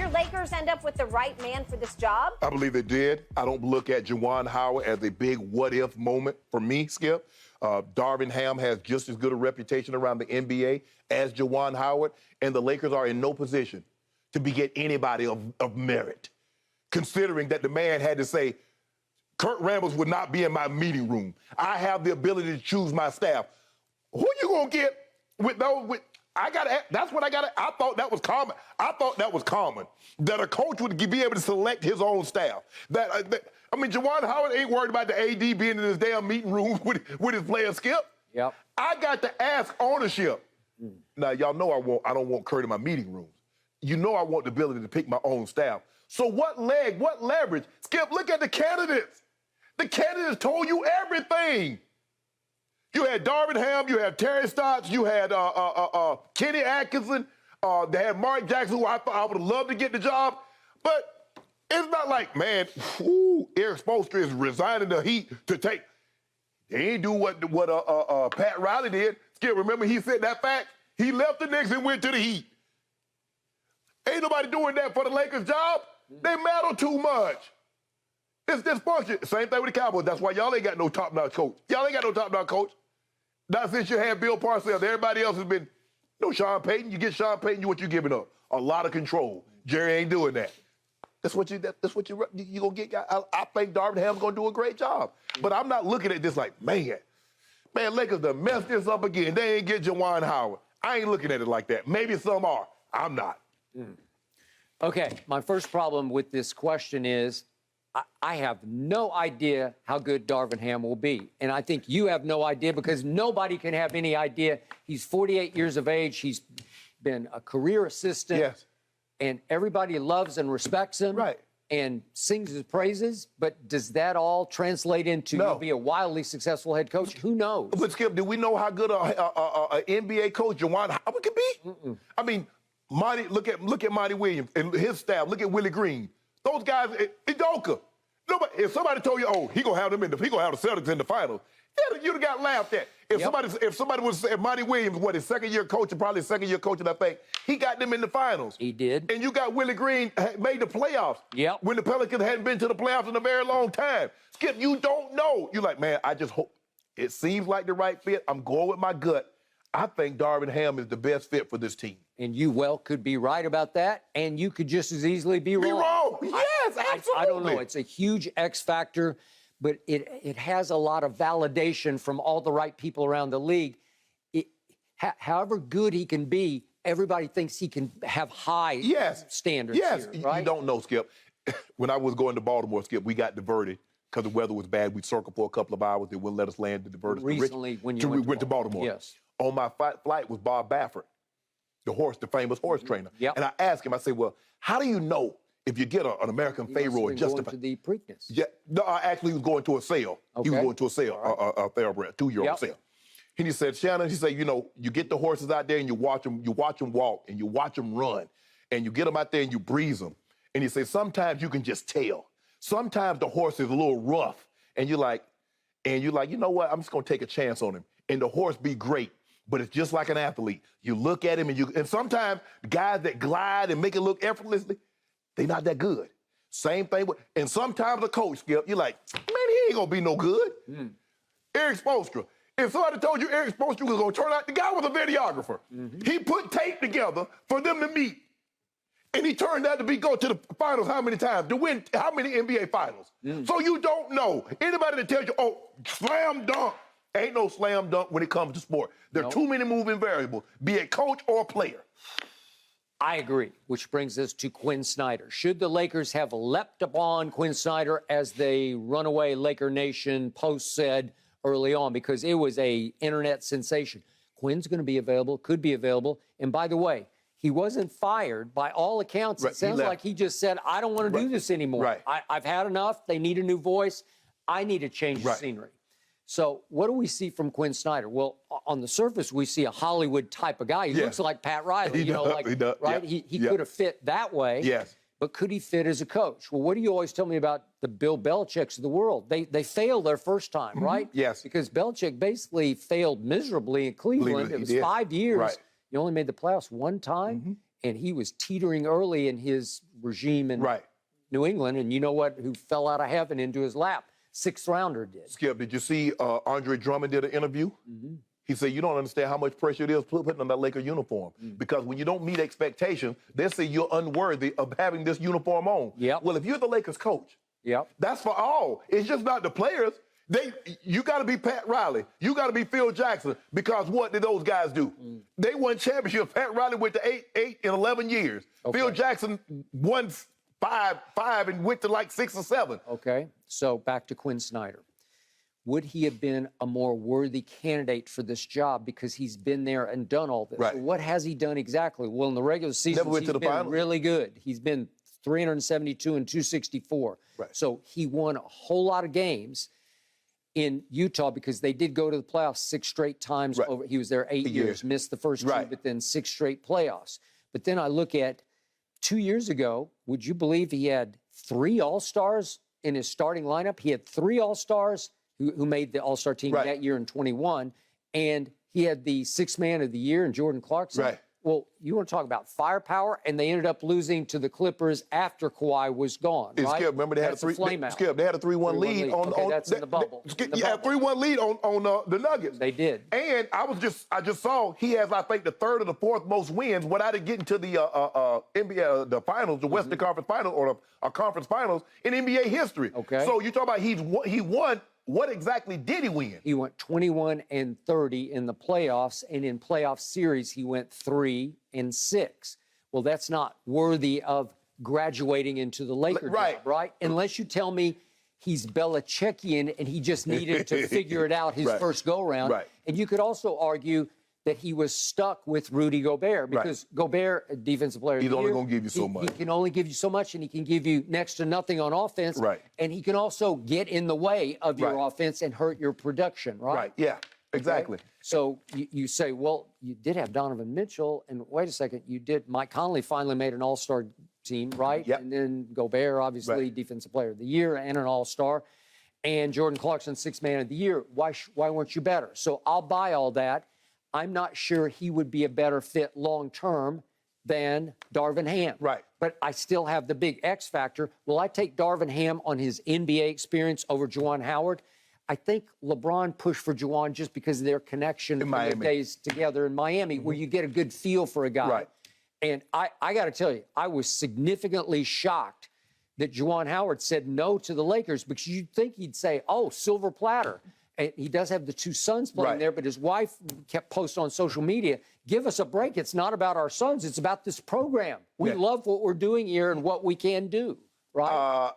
Lakers end up with the right man for this job? I believe they did. I don't look at Juwan Howard as a big what-if moment for me, Skip. Darvin Ham has just as good a reputation around the NBA as Juwan Howard, and the Lakers are in no position to get anybody of merit, considering that the man had to say, Kurt Rambis would not be in my meeting room. I have the ability to choose my staff. Who you gonna get with those? That's what I got. I thought that was common. That a coach would be able to select his own staff. Juwan Howard ain't worried about the AD being in his damn meeting room with his player Skip. Yep. I got to ask ownership. Now y'all know I don't want Kurt in my meeting rooms. You know I want the ability to pick my own staff. So what leverage? Skip, look at the candidates. The candidates told you everything. You had Darvin Ham, you had Terry Stotts, you had Kenny Atkinson, they had Mark Jackson, who I would have loved to get the job. But it's not like, man, Eric Spoelstra is resigning the Heat to take. They ain't do what Pat Riley did. Skip, remember he said that fact? He left the Knicks and went to the Heat. Ain't nobody doing that for the Lakers' job. They matter too much. It's dysfunction. Same thing with the Cowboys. That's why y'all ain't got no top-notch coach. Y'all ain't got no top-notch coach. Not since you had Bill Parcells. Everybody else has been, Sean Payton. You get Sean Payton, what you giving up? A lot of control. Jerry ain't doing that. That's what you gonna get. I think Darvin Ham's gonna do a great job. But I'm not looking at this like, man, Lakers done messed this up again. They ain't get Juwan Howard. I ain't looking at it like that. Maybe some are. I'm not. Okay, my first problem with this question is I have no idea how good Darvin Ham will be. And I think you have no idea because nobody can have any idea. He's 48 years of age. He's been a career assistant. Yes. And everybody loves and respects him. Right. And sings his praises. But does that all translate into No. you'll be a wildly successful head coach? Who knows? But Skip, do we know how good an NBA coach Juwan Howard can be? I mean, look at Monty Williams and his staff. Look at Willie Green. Those guys, Idoka. If somebody told you, he gonna have the Celtics in the finals, you'd have got laughed at. If somebody was Monty Williams, his second-year coach, and probably second-year coaching, I think, he got them in the finals. He did. And you got Willie Green made the playoffs. Yep. When the Pelicans hadn't been to the playoffs in a very long time. Skip, you don't know. You're like, man, I just hope. It seems like the right fit. I'm going with my gut. I think Darvin Ham is the best fit for this team. And you could be right about that, and you could just as easily be wrong. Yes, absolutely. I don't know. It's a huge X factor, but it has a lot of validation from all the right people around the league. However good he can be, everybody thinks he can have high standards. Yes, here, right? You don't know, Skip. When I was going to Baltimore, Skip, we got diverted because the weather was bad. We circled for a couple of hours. They wouldn't let us land to divert us. Recently, when you went to Baltimore. Yes. On my flight was Bob Baffert, the famous horse trainer. Yep. And I asked him, I said, well, how do you know if you get an American Pharaoh or justified? To the Preakness. Yeah, no, actually, he was going to a sale. Okay. He was going to a sale, a thoroughbred, 2-year-old sale. And he said, Shannon, he said, you get the horses out there and you watch them walk and you watch them run. And you get them out there and you breeze them. And he said, sometimes you can just tell. Sometimes the horse is a little rough. And you're like, you know what? I'm just going to take a chance on him. And the horse be great. But it's just like an athlete. You look at him and sometimes guys that glide and make it look effortlessly, they're not that good. Same thing and sometimes a coach, Skip, you're like, man, he ain't gonna be no good. Eric Spoelstra. If somebody told you Eric Spoelstra was gonna turn out, the guy was a videographer. He put tape together for them to meet. And he turned out to go to the finals how many times? To win how many NBA finals? So you don't know. Anybody that tells you, slam dunk. Ain't no slam dunk when it comes to sport. There are too many moving variables, be it coach or player. I agree, which brings us to Quinn Snyder. Should the Lakers have leapt upon Quinn Snyder as the runaway Laker Nation post said early on, because it was a internet sensation? Quinn's going to be available, could be available. And by the way, he wasn't fired. By all accounts, it sounds like he just said, I don't want to do this anymore. I've had enough. They need a new voice. I need to change the scenery. So what do we see from Quinn Snyder? Well, on the surface, we see a Hollywood type of guy. He looks like Pat Riley, he does. right? Yeah. He could have fit that way. Yes. But could he fit as a coach? Well, what do you always tell me about the Bill Belichicks of the world? They failed their first time, right? Yes. Because Belichick basically failed miserably in Cleveland. It was 5 years. You only made the playoffs one time, and he was teetering early in his regime in Right. New England. And you know what? Who fell out of heaven into his lap? Sixth rounder did. Skip, did you see Andre Drummond did an interview? He said, you don't understand how much pressure it is putting on that Laker uniform. Because when you don't meet expectations, they say you're unworthy of having this uniform on. Yep. Well, if you're the Lakers coach, Yep. that's for all. It's just not the players. You got to be Pat Riley. You got to be Phil Jackson. Because what did those guys do? They won championships. Pat Riley went to 8 and 11 years. Okay. Phil Jackson won five and went to like 6 or 7. Okay. So back to Quinn Snyder. Would he have been a more worthy candidate for this job because he's been there and done all this? Right. So what has he done exactly? Well, in the regular season, Never went to the been finals. really good. He's been 372 and 264. Right. So he won a whole lot of games in Utah because they did go to the playoffs 6 straight times. Right. Over. He was there 8 years, missed the first 2, Right. but then 6 straight playoffs. But then I look at 2 years ago, would you believe he had 3 All-Stars in his starting lineup? He had 3 All-Stars who made the All-Star team Right. that year in 21, and he had the 6th man of the year in Jordan Clarkson. Right. Well, you want to talk about firepower, and they ended up losing to the Clippers after Kawhi was gone, And right? Skip, remember they had That's a 3 flame out. Skip, they had a 3-1 lead on Okay, that's in the bubble. Skip, In the yeah, bubble. 3-1 lead on the Nuggets. They did. And I just saw he has, I think, the 3rd or the 4th most wins without it getting to the NBA the finals, the Western Conference Finals or the conference finals in NBA history. Okay. So you talk about he won. What exactly did he win? He went 21 and 30 in the playoffs, and in playoff series he went 3 and 6. Well, that's not worthy of graduating into the Lakers Right. job, right? Unless you tell me he's Belichickian and he just needed to figure it out his Right. first go-around. Right. And you could also argue that he was stuck with Rudy Gobert because Gobert, defensive player of He's the only year, gonna give you so he much. can only give you so much, and he can give you next to nothing on offense. Right. And he can also get in the way of your Right. offense and hurt your production, right? Right. Yeah. Exactly. Okay? So you say, well, you did have Donovan Mitchell, and wait a second, you did. Mike Conley finally made an All-Star team, right? Yep. And then Gobert, obviously, Right. Defensive Player of the Year and an All-Star, and Jordan Clarkson, 6th Man of the Year. Why weren't you better? So I'll buy all that. I'm not sure he would be a better fit long-term than Darvin Ham. Right. But I still have the big X factor. Will I take Darvin Ham on his NBA experience over Juwan Howard? I think LeBron pushed for Juwan just because of their connection from their Miami. days together in Miami, where you get a good feel for a guy. Right. And I got to tell you, I was significantly shocked that Juwan Howard said no to the Lakers, because you'd think he'd say, oh, silver platter. And he does have the 2 sons playing Right. there, but his wife kept posting on social media, give us a break. It's not about our sons. It's about this program. We Yeah. love what we're doing here and what we can do, right?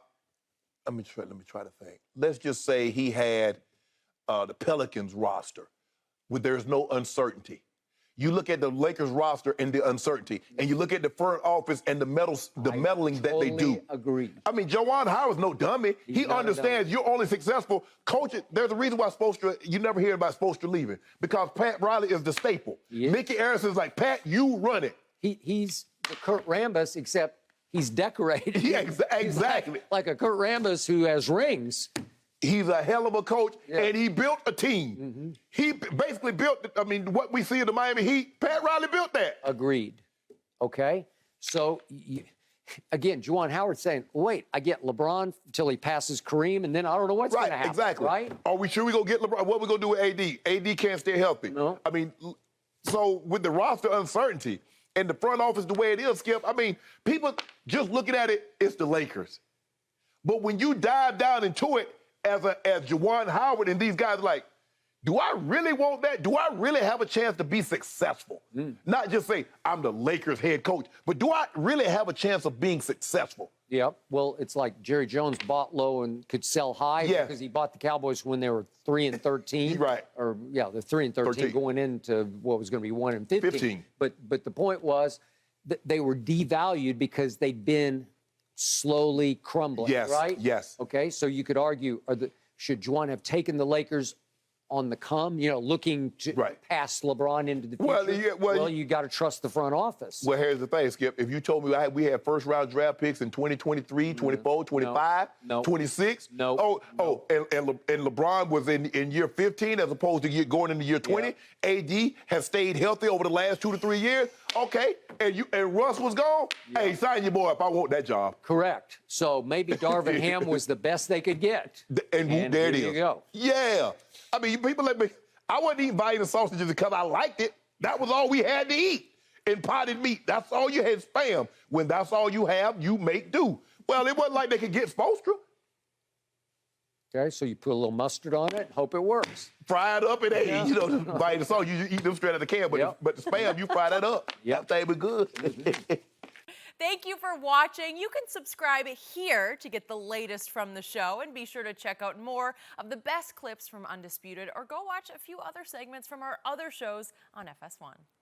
Let me try to think. Let's just say he had the Pelicans roster where there's no uncertainty. You look at the Lakers roster and the uncertainty, and you look at the front office and the meddling that they do. Totally agree. I mean, Juwan Howard's no dummy. He not a understands you're only successful. Coach, there's a reason why you never hear about Spoelstra leaving, because Pat Riley is the staple. He is. Mickey Arison's like, Pat, you run it. He's the Kurt Rambis, except he's decorated. Yeah, He's exactly. like a Kurt Rambis who has rings. He's a hell of a coach, Yeah. and he built a team. He basically built, what we see in the Miami Heat, Pat Riley built that. Agreed. Okay? So, again, Juwan Howard saying, wait, I get LeBron until he passes Kareem, and then I don't know what's going to happen. Exactly. Right? Are we sure we're going to get LeBron? What are we going to do with AD? AD can't stay healthy. No. I mean, so with the roster uncertainty and the front office the way it is, Skip, I mean, people just looking at it, it's the Lakers. But when you dive down into it, as Juwan Howard and these guys are like, do I really want that? Do I really have a chance to be successful? Not just say, I'm the Lakers head coach, but do I really have a chance of being successful? Yep. Well, it's like Jerry Jones bought low and could sell high, Yeah. because he bought the Cowboys when they were 3-13. Right. Or they're 3-13 going into what was going to be 1-15. 15. But the point was that they were devalued because they'd been slowly crumbling. Yes, Right. yes. Okay. So you could argue, should Juwan have taken the Lakers on the come, looking to pass LeBron into the future. Well, you got to trust the front office. Well, here's the thing, Skip. If you told me we had first-round draft picks in 2023, 24, 25, 26. No. And LeBron was in year 15 as opposed to going into year 20. AD has stayed healthy over the last 2 to 3 years. Okay. And Russ was gone. Hey, sign your boy up. I want that job. Correct. So maybe Darvin Ham was the best they could get. And there it is. There you go. Yeah. I mean, people let me. I wasn't eating Vienna sausages because I liked it. That was all we had to eat. And potted meat. That's all you had, Spam. When that's all you have, you make do. Well, it wasn't like they could get Spoelstra. Okay, so you put a little mustard on it, hope it works. Fry it up and Vienna sauce, you eat them straight out of the can, but the Spam, you fry that up. That thing was good. Thank you for watching. You can subscribe here to get the latest from the show, and be sure to check out more of the best clips from Undisputed, or go watch a few other segments from our other shows on FS1.